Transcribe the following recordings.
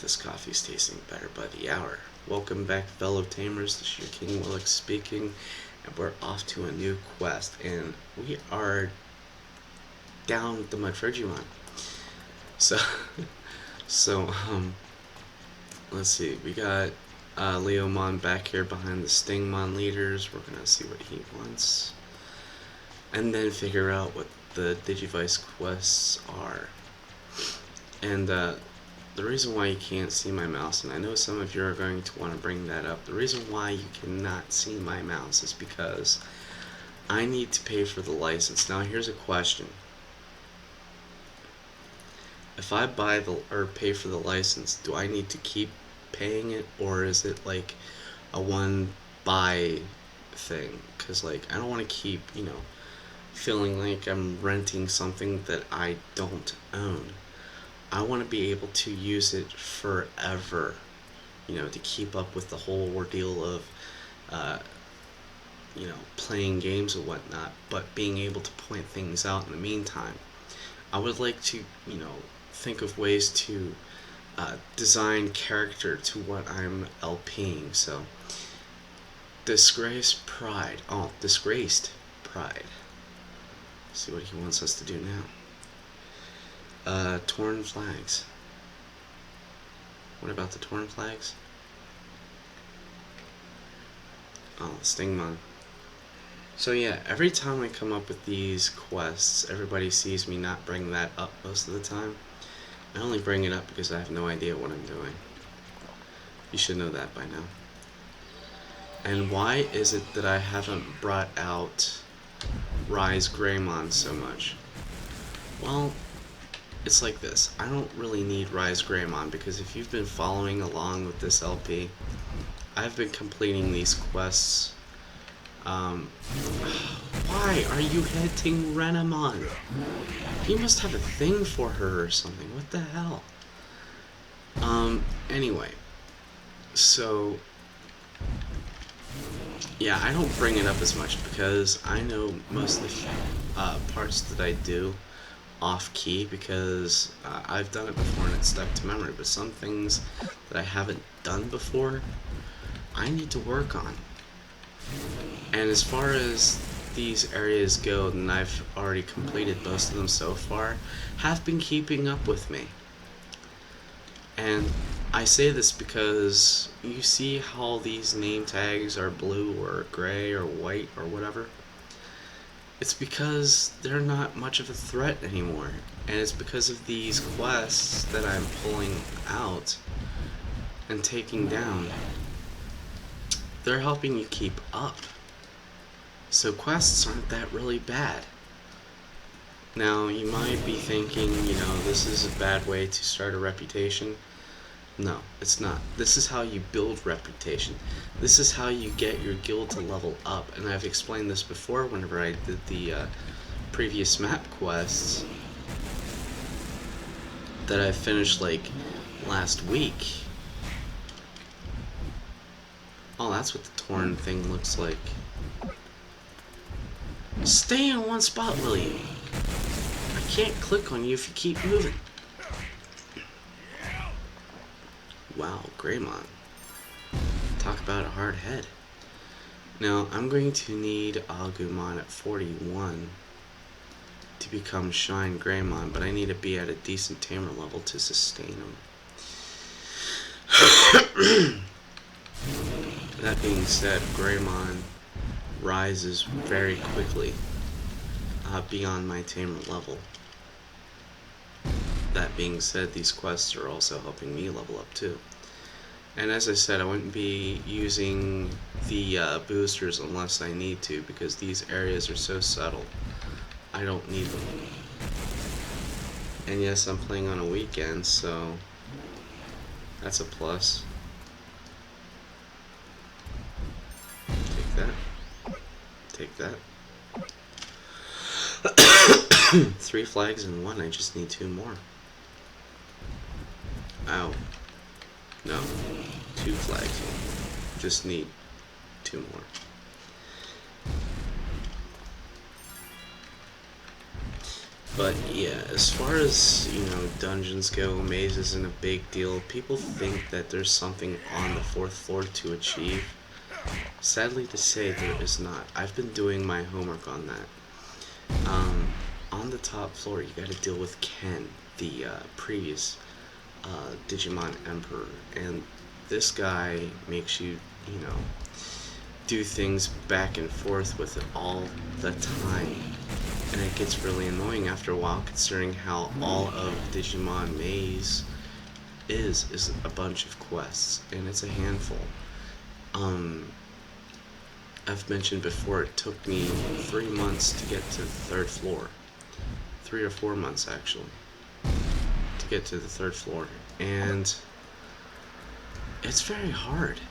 This coffee's tasting better by the hour. Welcome back, fellow tamers. This is your King Willick speaking, and we're off to a new quest, and we are down with the Mudfrigimon. So, so, let's see. We got Leomon back here behind the Stingmon leaders. We're gonna see what he wants, and then figure out what the Digivice quests are. And the reason why you can't see my mouse, and I know some of you are going to want to bring that up, the reason why you cannot see my mouse is because I need to pay for the license. Now here's a question. If I buy or pay for the license, do I need to keep paying it, or is it like a one buy thing? Because like I don't want to keep, feeling like I'm renting something that I don't own. I want to be able to use it forever, to keep up with the whole ordeal of, playing games and whatnot, but being able to point things out in the meantime. I would like to, think of ways to design character to what I'm LPing. So, Disgraced Pride. Oh, Disgraced Pride. Let's see what he wants us to do now. Torn flags. What about the torn flags? Oh, Stingmon. So yeah, every time I come up with these quests, everybody sees me not bring that up most of the time. I only bring it up because I have no idea what I'm doing. You should know that by now. And why is it that I haven't brought out Rise Greymon so much? Well, it's like this. I don't really need Rise Greymon because if you've been following along with this LP, I've been completing these quests. Why are you hitting Renamon? You must have a thing for her or something. What the hell? Anyway. So, yeah, I don't bring it up as much because I know most of the parts that I do off key because I've done it before and it's stuck to memory, but some things that I haven't done before I need to work on. And as far as these areas go, and I've already completed most of them so far, have been keeping up with me. And I say this because you see how these name tags are blue or gray or white or whatever? It's because they're not much of a threat anymore, and it's because of these quests that I'm pulling out and taking down. They're helping you keep up. So quests aren't that really bad. Now, you might be thinking, this is a bad way to start a reputation. No, it's not. This is how you build reputation. This is how you get your guild to level up. And I've explained this before whenever I did the previous map quests that I finished like last week. Oh, that's what the torn thing looks like. Stay in one spot, will you? I can't click on you if you keep moving. Wow, Greymon. Talk about a hard head. Now, I'm going to need Agumon at 41 to become Shine Greymon, but I need to be at a decent tamer level to sustain him. That being said, Greymon rises very quickly beyond my tamer level. That being said, these quests are also helping me level up too. And as I said, I wouldn't be using the boosters unless I need to, because these areas are so subtle. I don't need them. And yes, I'm playing on a weekend, so that's a plus. Take that. Take that. 3 flags in 1, I just need 2 more. Ow. No. 2 flags. Just need 2 more. But yeah, as far as, dungeons go, maze isn't a big deal. People think that there's something on the fourth floor to achieve. Sadly to say, there is not. I've been doing my homework on that. On the top floor, you gotta deal with Ken, the previous Digimon Emperor, and this guy makes you, you know, do things back and forth with it all the time. And it gets really annoying after a while, considering how all of Digimon Maze is a bunch of quests, and it's a handful. Um, I've mentioned before, it took me 3 months to get to the third floor. 3 or 4 months, actually, to get to the third floor. And it's very hard.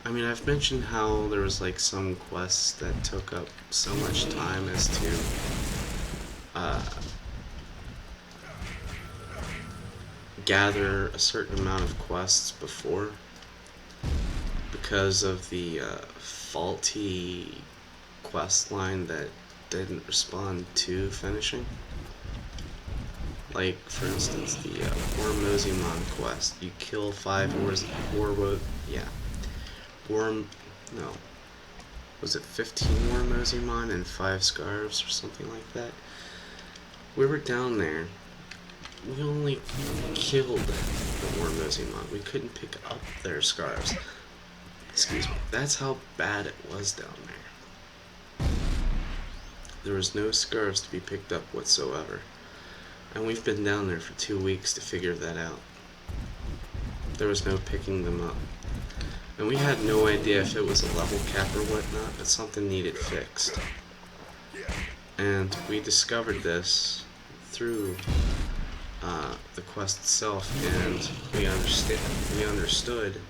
I mean, I've mentioned how there was like some quests that took up so much time as to gather a certain amount of quests before, because of the faulty quest line that didn't respond to finishing. Like, for instance, the Wormozimon quest. You kill 5 no. Was it 15 Wormozimon and 5 scarves or something like that? We were down there. We only killed the Wormozimon. We couldn't pick up their scarves. Excuse me. That's how bad it was down there. There was no scarves to be picked up whatsoever. And we've been down there for 2 weeks to figure that out. There was no picking them up. And we had no idea if it was a level cap or whatnot, but something needed fixed. And we discovered this through the quest itself, and we understood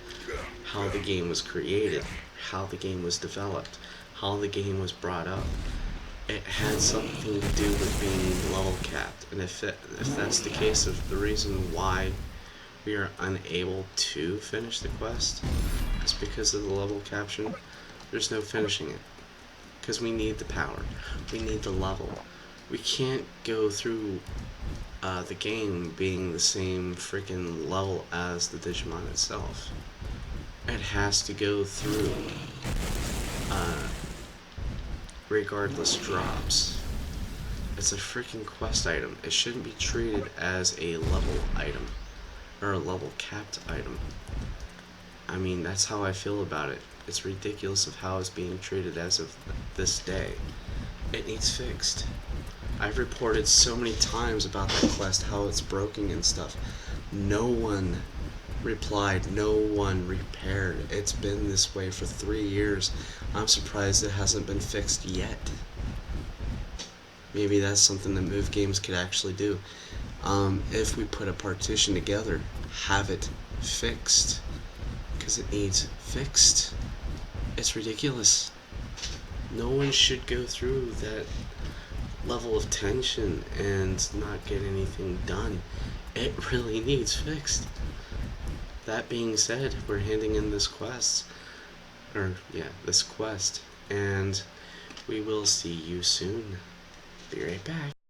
how the game was created, how the game was developed, how the game was brought up. It had something to do with being level capped, and if that's the case, of the reason why we are unable to finish the quest is because of the level caption. There's no finishing it, because we need the power, we need the level. We can't go through the game being the same freaking level as the Digimon itself. It has to go through regardless drops. It's a freaking quest item. It shouldn't be treated as a level item or a level capped item. I mean, that's how I feel about it. It's ridiculous of how it's being treated as of this day. It needs fixed. I've reported so many times about that quest, how it's broken and stuff. No one replied, no one repaired. It's been this way for 3 years. I'm surprised it hasn't been fixed yet. Maybe that's something that Move Games could actually do. If we put a partition together, have it fixed, because it needs fixed. It's ridiculous. No one should go through that level of tension and not get anything done. It really needs fixed. That being said, we're handing in this quest, and we will see you soon. Be right back.